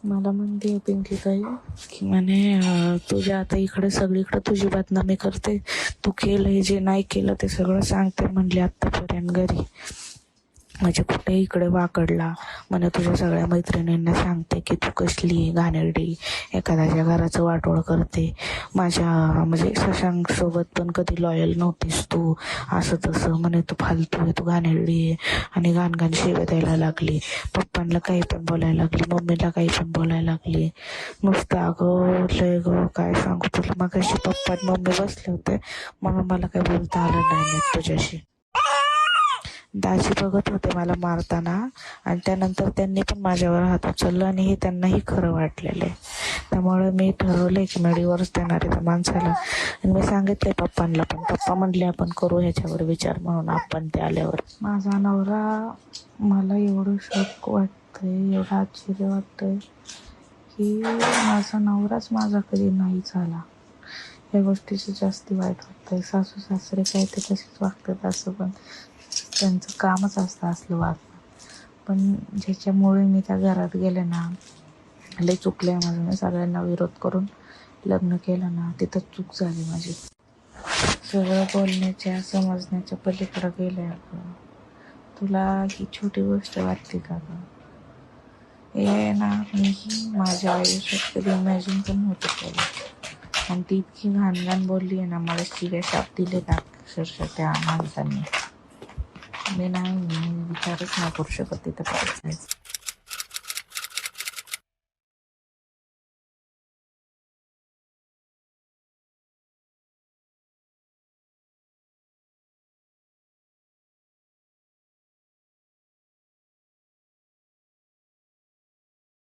मला म्हणते पिंकी ताई की म्हणे तुझ्या आता इकडे सगळीकडे तुझी बदनामी करते, तू केलंय जे नाही केलं ते सगळं सांगते म्हणली आत्तापर्यंत घरी. म्हणजे कुठे इकडे वाकडला म्हणे तुझ्या सगळ्या मैत्रिणींना सांगते की तू कसली घाणेरडी, एखाद्याच्या घराचं वाटोळ करते. माझ्या म्हणजे शशांक सोबत पण कधी लॉयल नव्हतीस तू, असं तसं म्हणे तू फालतू आहे, तू घाणेरडी आहे. आणि घाण शिव्या द्यायला लागली, पप्पांना काही पण बोलायला लागली, मम्मीला काही पण बोलायला लागली. नुसतं अगं लय गं काय सांगू तुला. मगाशी पप्पा आणि मम्मी बसले होते म्हणून मला काही बोलता आलं नाही तुझ्याशी. दाजी बघत होते मला मारताना आणि त्यानंतर त्यांनी पण माझ्यावर हात उचललं आणि हे त्यांनाही खरं वाटलेलं आहे. त्यामुळे मी ठरवलंय की मी डिवोर्स देणार आहे त्या माणसाला. आणि मी सांगितलंय पप्पांना पण. पप्पा म्हणले आपण करू ह्याच्यावर विचार म्हणून आपण ते आल्यावर. माझा नवरा, मला एवढं शॉक वाटतंय, एवढं आश्चर्य वाटतंय की माझा नवराच माझा कधी नाही झाला. या गोष्टीचं जास्ती वाईट वाटतंय. सासू सासरे काय ते कसेच वागतात असं, पण त्यांचं कामच असतं असलं वागणं. पण ज्याच्यामुळे मी त्या घरात गेले ना, लय चुकले माझं. मी सगळ्यांना विरोध करून लग्न केलं ना, तिथं चूक झाली माझी. सगळं बोलण्याच्या समजण्याच्या पलीकडं गेलंय. अगं तुला ही छोटी गोष्ट वाटते का गं? हे ना मीही माझ्या आयुष्यात कधी इमॅजिन पण नव्हतं केलं. आणि ती इतकी घाण बोलली आहे ना, मला शिव्या शाप दिले का अक्षरशः त्या माणसांनी. मी विचारच नाही करू शकत तिथं काय.